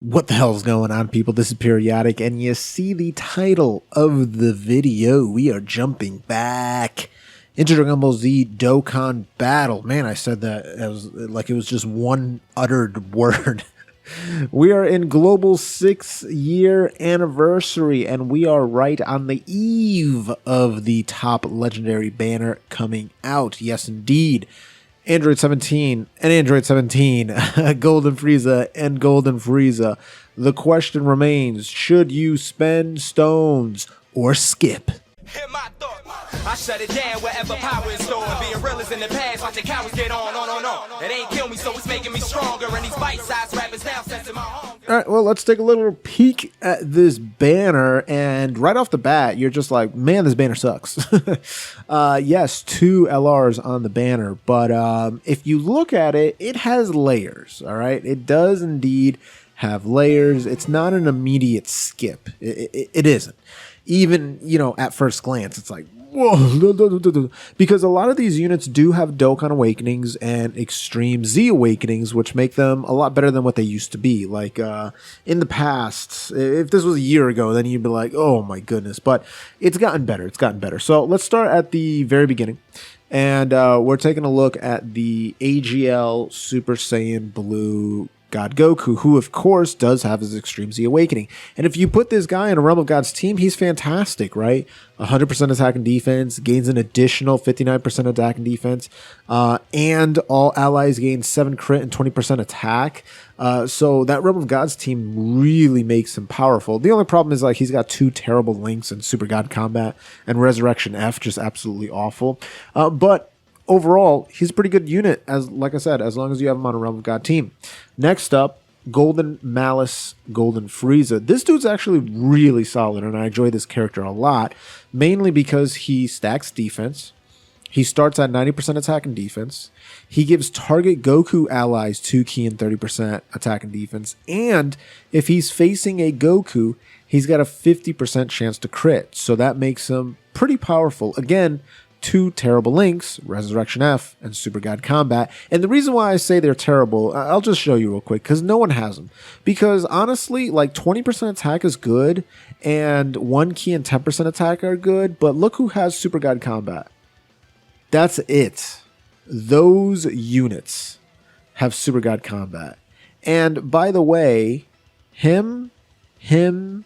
What the hell's going on, people? This is Periodic, and you see the title of the video. We are jumping back into Dragonball Z Dokkan Battle. Man, I said that as like it was just one uttered word. We are in Global 6-year anniversary, and we are right on the eve of the top legendary banner coming out. Yes, indeed. Android 17 and Android 17, Golden Frieza and Golden Frieza. The question remains, should you spend stones or skip? I shut it down wherever power is stored. Being real is in the past, watching cowards get on. It ain't kill me, so it's making me stronger. And these bite-sized rappers now sensing my home. All right, well, let's take a little peek at this banner. And right off the bat, you're just like, man, this banner sucks. Yes, 2 LRs on the banner. But if you look at it, it has layers, all right? It does indeed have layers. It's not an immediate skip. It isn't. Even, you know, at first glance, it's like, whoa, because a lot of these units do have Dokkan Awakenings and Extreme Z Awakenings, which make them a lot better than what they used to be. Like, in the past, if this was a year ago, then you'd be like, oh my goodness, but it's gotten better. It's gotten better. So let's start at the very beginning. And we're taking a look at the AGL Super Saiyan Blue God Goku, who of course does have his Extreme Z Awakening. And if you put this guy in a Realm of God's team, he's fantastic, right? 100% attack and defense, gains an additional 59% attack and defense, and all allies gain 7 crit and 20% attack. So that Realm of God's team really makes him powerful. The only problem is like he's got 2 terrible links in Super God Combat and Resurrection F, just absolutely awful. But overall, he's a pretty good unit, as like I said, as long as you have him on a Realm of God team. Next up, Golden Malice, Golden Frieza. This dude's actually really solid, and I enjoy this character a lot, mainly because he stacks defense. He starts at 90% attack and defense. He gives target Goku allies 2 key and 30% attack and defense. And if he's facing a Goku, he's got a 50% chance to crit. So that makes him pretty powerful. Again, 2 terrible links, Resurrection F and Super God Combat. And the reason why I say they're terrible, I'll just show you real quick, because no one has them. Because honestly, like 20% attack is good, and 1 key and 10% attack are good, but look who has Super God Combat. That's it. Those units have Super God Combat. And by the way, him, and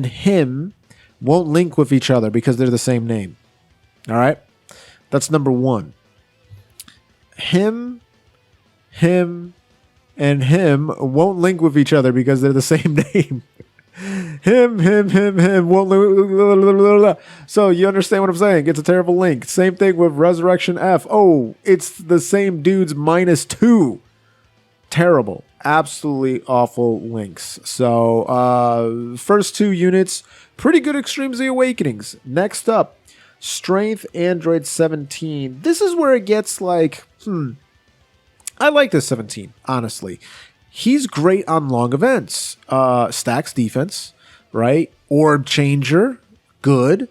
him won't link with each other because they're the same name. All right? That's number 1. Him, and him won't link with each other because they're the same name. him won't link. So you understand what I'm saying? It's a terrible link. Same thing with Resurrection F. Oh, it's the same dude's -2. Terrible. Absolutely awful links. So first 2 units, pretty good Extreme Z Awakenings. Next up, Strength Android 17. This is where it gets like, I like this 17, honestly. He's great on long events. Stacks defense, right? Orb Changer, good.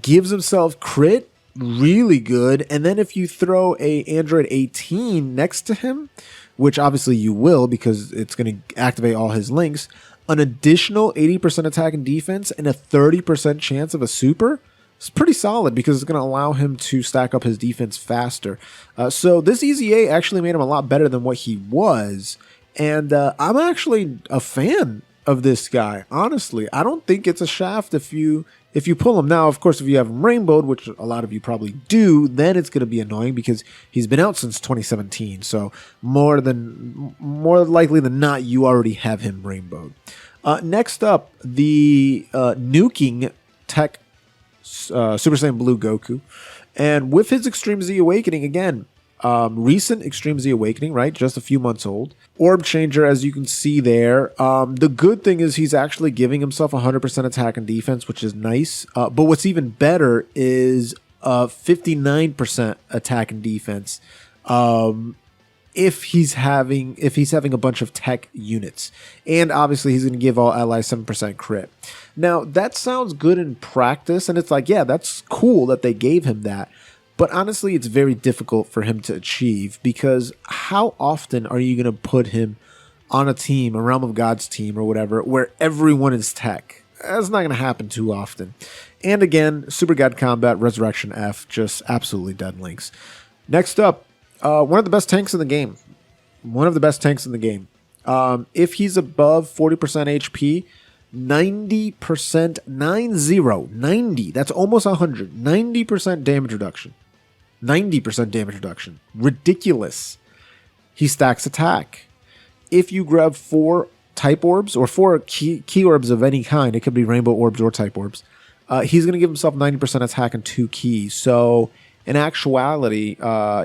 Gives himself crit, really good. And then if you throw a Android 18 next to him, which obviously you will because it's going to activate all his links, an additional 80% attack and defense and a 30% chance of a super, it's pretty solid because it's going to allow him to stack up his defense faster. So this EZA actually made him a lot better than what he was. And I'm actually a fan of this guy, honestly. I don't think it's a shaft if you pull him. Now, of course, if you have him rainbowed, which a lot of you probably do, then it's going to be annoying because he's been out since 2017. So more likely than not, you already have him rainbowed. Next up, the nuking tech Super Saiyan Blue Goku, and with his Extreme Z Awakening, again, recent Extreme Z Awakening, right, just a few months old. Orb Changer, as you can see there. The good thing is he's actually giving himself 100% attack and defense, which is nice. But what's even better is 59% attack and defense. If he's having a bunch of tech units, and obviously he's going to give all allies 7% crit. Now that sounds good in practice, and it's like, yeah, that's cool that they gave him that. But honestly, it's very difficult for him to achieve because how often are you going to put him on a team, a Realm of Gods team or whatever, where everyone is tech. That's not going to happen too often. And again, Super God Combat, Resurrection F, just absolutely dead links. Next up, one of the best tanks in the game. One of the best tanks in the game. If he's above 40% HP, 90%, 90, that's almost 100, 90% damage reduction. 90% damage reduction. Ridiculous. He stacks attack. If you grab 4 type orbs or 4 key orbs of any kind, it could be rainbow orbs or type orbs, he's going to give himself 90% attack and 2 keys. So in actuality,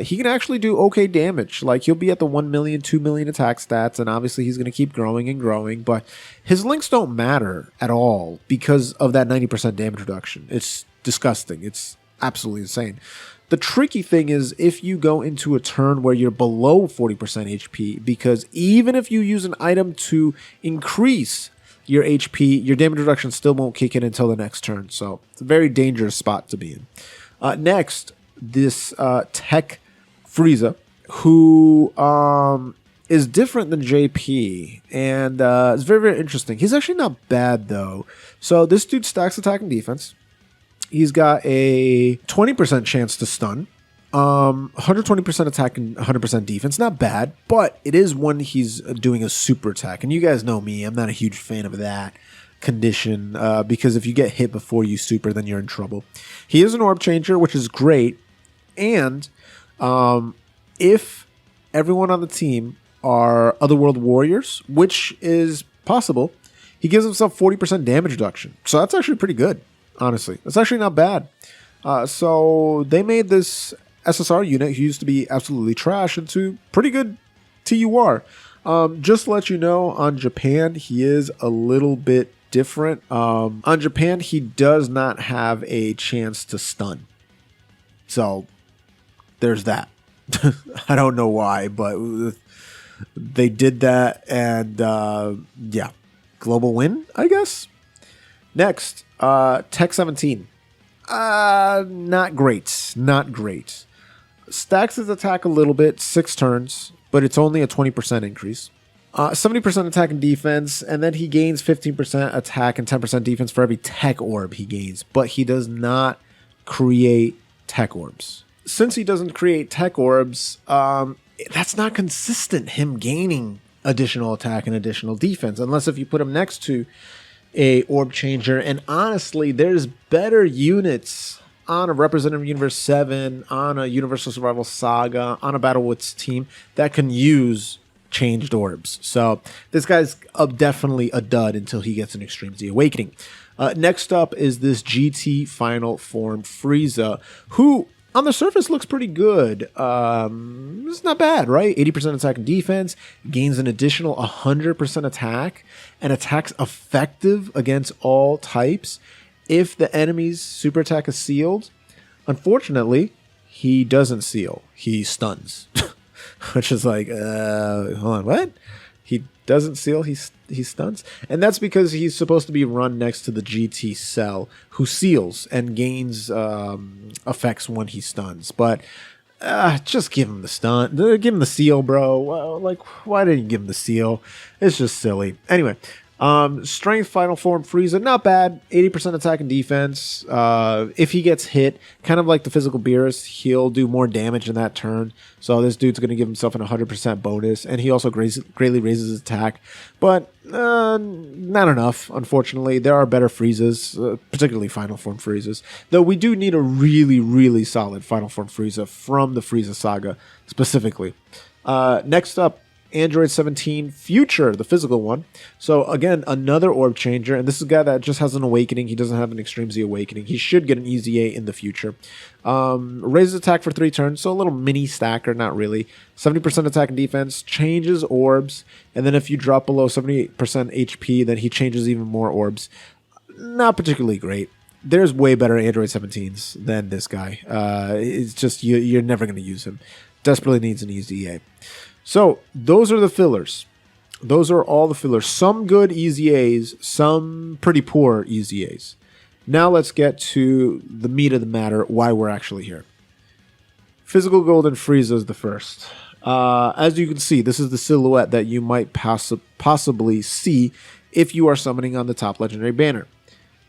he can actually do okay damage. Like, he'll be at the 1 million, 2 million attack stats, and obviously he's going to keep growing and growing, but his links don't matter at all because of that 90% damage reduction. It's disgusting. It's absolutely insane. The tricky thing is if you go into a turn where you're below 40% HP, because even if you use an item to increase your HP, your damage reduction still won't kick in until the next turn. So it's a very dangerous spot to be in. Next, this Tech Frieza, who is different than JP, and it's very, very interesting. He's actually not bad, though. So this dude stacks attack and defense. He's got a 20% chance to stun, 120% attack and 100% defense. Not bad, but it is when he's doing a super attack. And you guys know me, I'm not a huge fan of that condition because if you get hit before you super, then you're in trouble. He is an orb changer, which is great. And if everyone on the team are Otherworld warriors, which is possible, he gives himself 40% damage reduction. So that's actually pretty good. Honestly, it's actually not bad. So they made this SSR unit who used to be absolutely trash into pretty good TUR. Just to let you know, on Japan, he is a little bit different. On Japan, he does not have a chance to stun. So there's that. I don't know why, but they did that, and yeah, global win, I guess. Next, Tech 17. Not great. Not great. Stacks his attack a little bit, 6 turns, but it's only a 20% increase. 70% attack and defense, and then he gains 15% attack and 10% defense for every tech orb he gains, but he does not create tech orbs. Since he doesn't create tech orbs, that's not consistent, him gaining additional attack and additional defense, unless if you put him next to a orb changer. And honestly, there's better units on a Representative Universe 7, on a Universal Survival Saga, on a Battle Wits team that can use changed orbs. So this guy's definitely a dud until he gets an Extreme Z Awakening. Next up is this GT Final Form Frieza, who on the surface looks pretty good. It's not bad, right? 80% attack and defense, gains an additional 100% attack, and attacks effective against all types if the enemy's super attack is sealed. Unfortunately, he doesn't seal. He stuns. Which is like, hold on, what? He doesn't seal, he stuns? And that's because he's supposed to be run next to the GT Cell, who seals and gains effects when he stuns. But just give him the stun. Give him the seal, bro. Well, like, why didn't you give him the seal? It's just silly. Anyway, Strength Final Form Frieza, not bad. 80% attack and defense. If he gets hit, kind of like the Physical Beerus, he'll do more damage in that turn. So this dude's going to give himself an 100% bonus. And he also greatly raises his attack. But not enough, unfortunately. There are better Friezas, particularly Final Form Friezas. Though we do need a really, really solid Final Form Frieza from the Frieza saga specifically. Next up, Android 17 Future, the physical one. So again, another orb changer, and this is a guy that just has an awakening. He doesn't have an Extreme Z Awakening. He should get an EZA in the future. Raises attack for 3 turns, so a little mini stacker, not really. 70% attack and defense, changes orbs, and then if you drop below 78% HP, then he changes even more orbs. Not particularly great. There's way better Android 17s than this guy. It's just, you're never going to use him. Desperately needs an EZA. So those are the fillers. Those are all the fillers. Some good EZAs, some pretty poor EZAs. Now let's get to the meat of the matter, why we're actually here. Physical Golden Frieza is the first. As you can see, this is the silhouette that you might possibly see if you are summoning on the top legendary banner.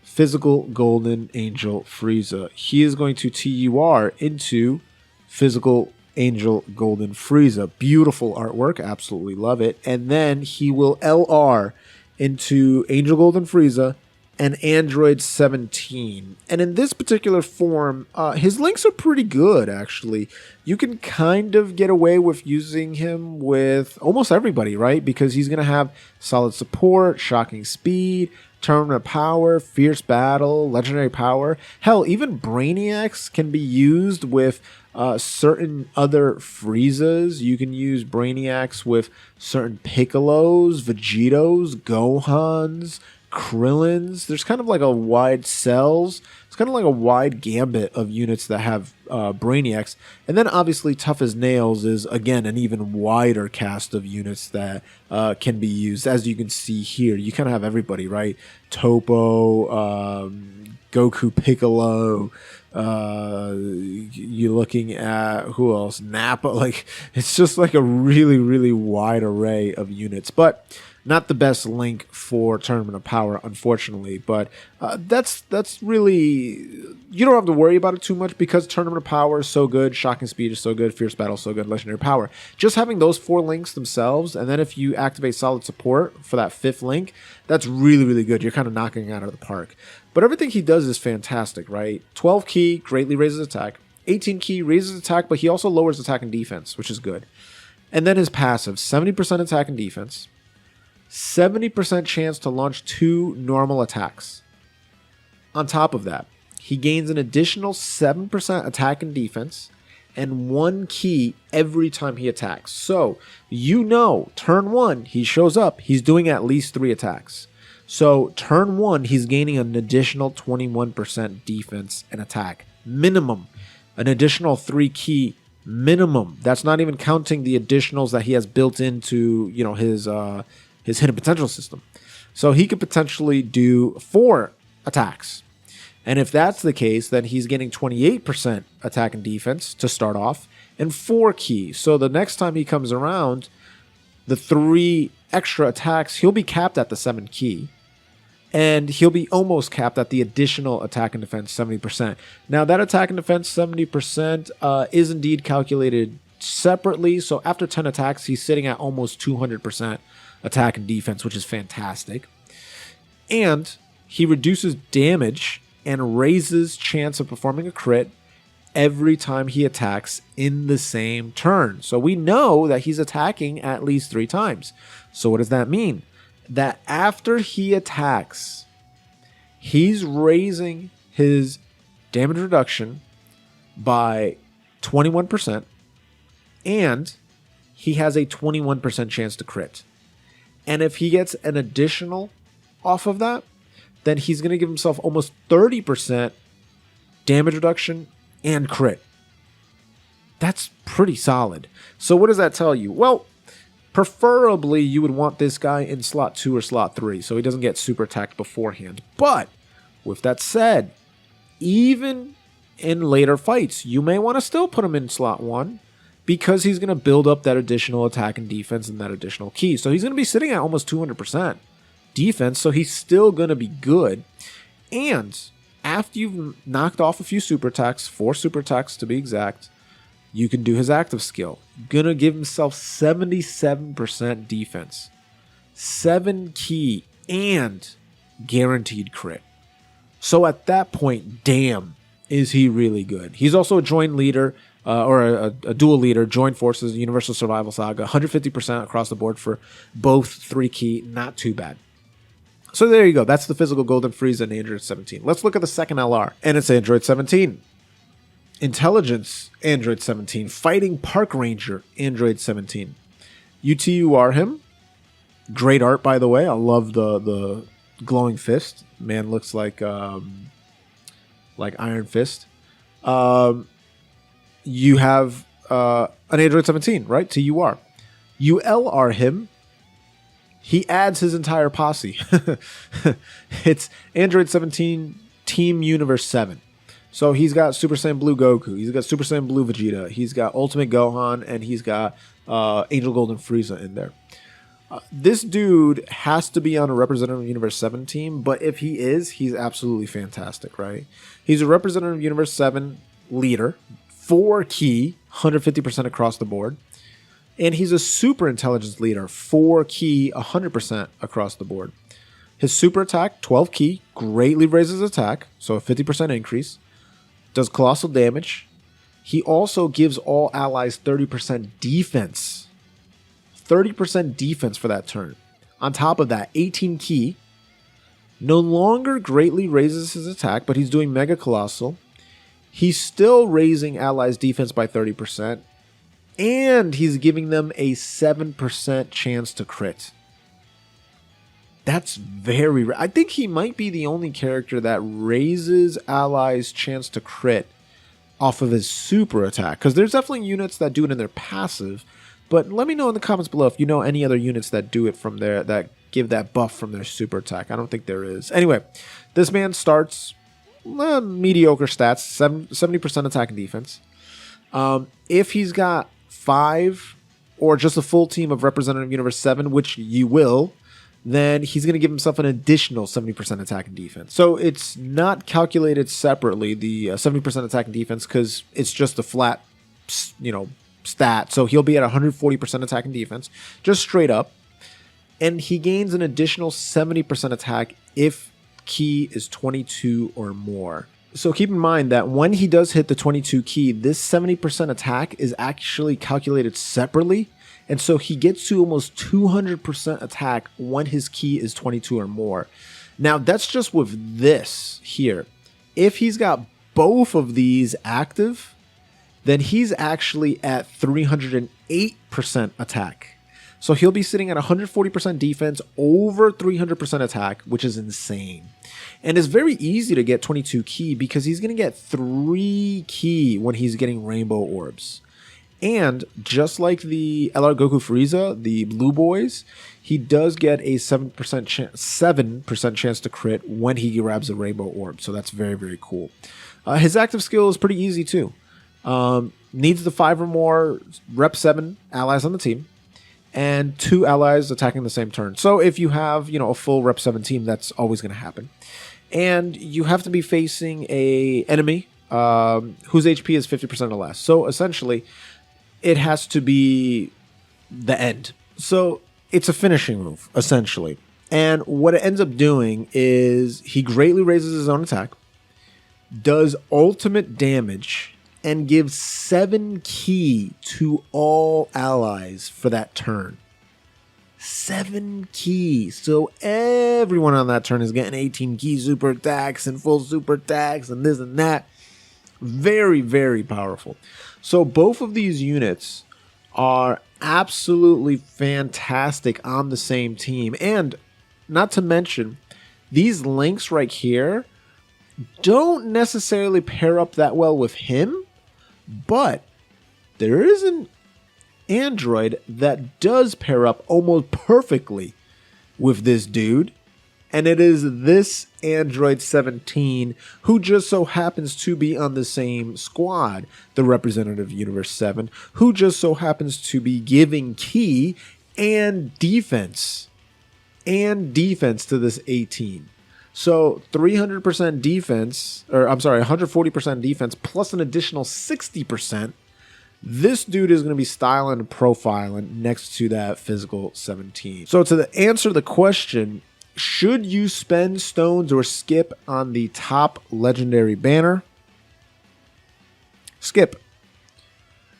Physical Golden Angel Frieza. He is going to TUR into Physical Angel Golden Frieza. Beautiful artwork. Absolutely love it. And then he will LR into Angel Golden Frieza and Android 17. And in this particular form, his links are pretty good, actually. You can kind of get away with using him with almost everybody, right? Because he's going to have solid support, shocking speed, tournament power, fierce battle, legendary power. Hell, even Brainiacs can be used with certain other Friezas. You can use Brainiacs with certain Piccolos, Vegetos, Gohans, Krillins. There's kind of like a wide cells. It's kind of like a wide gambit of units that have Brainiacs. And then obviously Tough as Nails is, again, an even wider cast of units that can be used. As you can see here, you kind of have everybody, right? Topo, Goku Piccolo, you're looking at, who else? Nappa. Like, it's just like a really, really wide array of units. But not the best link for Tournament of Power, unfortunately, but that's really, you don't have to worry about it too much because Tournament of Power is so good, Shocking Speed is so good, Fierce Battle is so good, Legendary Power. Just having those 4 links themselves, and then if you activate solid support for that 5th link, that's really, really good. You're kind of knocking it out of the park. But everything he does is fantastic, right? 12 key, greatly raises attack. 18 key, raises attack, but he also lowers attack and defense, which is good. And then his passive, 70% attack and defense. 70% chance to launch 2 normal attacks. On top of that, he gains an additional 7% attack and defense and 1 key every time he attacks. So, you know, turn 1, he shows up, he's doing at least 3 attacks. So, turn 1, he's gaining an additional 21% defense and attack. Minimum. An additional 3 key minimum. That's not even counting the additionals that he has built into, you know, his hidden potential system. So he could potentially do 4 attacks. And if that's the case, then he's getting 28% attack and defense to start off and 4 keys. So the next time he comes around, the 3 extra attacks, he'll be capped at the 7 key. And he'll be almost capped at the additional attack and defense 70%. Now that attack and defense 70% is indeed calculated separately. So after 10 attacks, he's sitting at almost 200% attack and defense, which is fantastic. And he reduces damage and raises chance of performing a crit every time he attacks in the same turn. So we know that he's attacking at least 3 times. So what does that mean? That after he attacks, he's raising his damage reduction by 21%, and he has a 21% chance to crit. And if he gets an additional off of that, then he's going to give himself almost 30% damage reduction and crit. That's pretty solid. So what does that tell you? Well, preferably you would want this guy in slot 2 or slot 3 so he doesn't get super attacked beforehand. But with that said, even in later fights, you may want to still put him in slot 1 because he's going to build up that additional attack and defense and that additional key. So he's going to be sitting at almost 200% defense, so he's still going to be good. And after you've knocked off a few super attacks, 4 super attacks to be exact, you can do his active skill. Gonna give himself 77% defense, 7 key, and guaranteed crit. So at that point, damn, is he really good. He's also a joint leader, or a dual leader, joint forces, Universal Survival Saga, 150% across the board for both 3 key, not too bad. So there you go. That's the physical Golden Frieza and Android 17. Let's look at the second LR, and it's Android 17. Intelligence, Android 17. Fighting Park Ranger, Android 17. UTUR him. Great art, by the way. I love the glowing fist. Man looks like Iron Fist. You have an Android 17, right? TUR. You LR him. He adds his entire posse. It's Android 17 Team Universe 7. So he's got Super Saiyan Blue Goku, he's got Super Saiyan Blue Vegeta, he's got Ultimate Gohan, and he's got Angel Gold and Frieza in there. This dude has to be on a Representative Universe 7 team, but if he is, he's absolutely fantastic, right? He's a Representative Universe 7 leader, 4 key, 150% across the board. And he's a super intelligence leader, 4 key, 100% across the board. His super attack, 12 key, greatly raises attack, so a 50% increase. Does colossal damage. He also gives all allies 30% defense. 30% defense for that turn. On top of that, 18 key. No longer greatly raises his attack, but he's doing Mega Colossal. He's still raising allies' defense by 30%. And he's giving them a 7% chance to crit. That's very rare. I think he might be the only character that raises allies' chance to crit off of his super attack. Because there's definitely units that do it in their passive. But let me know in the comments below if you know any other units that do it from there, that give that buff from their super attack. I don't think there is. Anyway, this man starts mediocre stats, 70% attack and defense. If he's got 5 or just a full team of Representative Universe 7, which you will, then he's going to give himself an additional 70% attack and defense. So it's not calculated separately, the 70% attack and defense, because it's just a flat, stat. So he'll be at 140% attack and defense, just straight up. And he gains an additional 70% attack if key is 22 or more. So keep in mind that when he does hit the 22 key, this 70% attack is actually calculated separately. And so he gets to almost 200% attack when his key is 22 or more. Now that's just with this here. If he's got both of these active, then he's actually at 308% attack. So he'll be sitting at 140% defense over 300% attack, which is insane. And it's very easy to get 22 key because he's going to get 3 key when he's getting rainbow orbs. And just like the LR Goku Frieza, the blue boys, he does get a 7% chance to crit when he grabs a rainbow orb. So that's very, very cool. His active skill is pretty easy too. Needs the 5 or more Rep 7 allies on the team, and 2 allies attacking the same turn. So if you have, a full Rep 7 team, that's always going to happen. And you have to be facing a enemy whose HP is 50% or less. So essentially, it has to be the end. So it's a finishing move, essentially. And what it ends up doing is he greatly raises his own attack, does ultimate damage, and gives 7 key to all allies for that turn. 7 key. So everyone on that turn is getting 18 key super attacks and full super attacks and this and that. Very, very powerful. So both of these units are absolutely fantastic on the same team. And not to mention, these links right here don't necessarily pair up that well with him, but there is an android that does pair up almost perfectly with this dude, and it is this Android 17, who just so happens to be on the same squad, the Representative Universe 7, who just so happens to be giving key and defense to this 18. So 300% defense, or I'm sorry, 140% defense plus an additional 60%. This dude is going to be styling and profiling next to that physical 17. So to answer the question, should you spend stones or skip on the top legendary banner? Skip.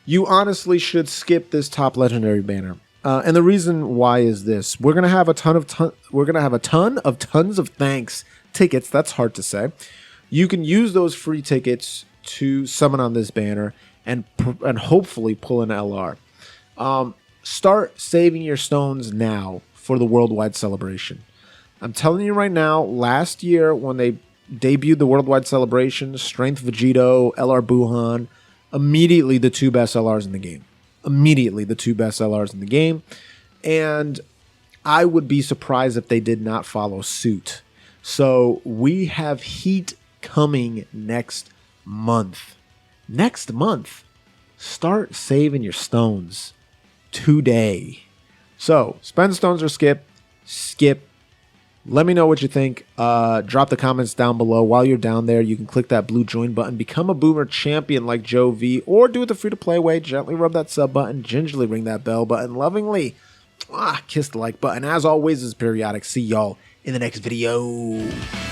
You honestly should skip this top legendary banner. And the reason why is this: we're gonna have a ton of tons of thanks tickets. That's hard to say. You can use those free tickets to summon on this banner and hopefully pull an LR. Start saving your stones now for the worldwide celebration. I'm telling you right now, last year when they debuted the worldwide celebration, Strength Vegito, LR Buhan, immediately the 2 best LRs in the game. Immediately the 2 best LRs in the game. And I would be surprised if they did not follow suit. So we have heat coming next month. Next month. Start saving your stones. today. So, spend stones or skip. Skip. Let me know what you think. Drop the comments down below. While you're down there, you can click that blue join button. Become a Boomer champion like Joe V. Or do it the free-to-play way. Gently rub that sub button. Gingerly ring that bell button. Lovingly kiss the like button. As always, this is Periodic. See y'all in the next video.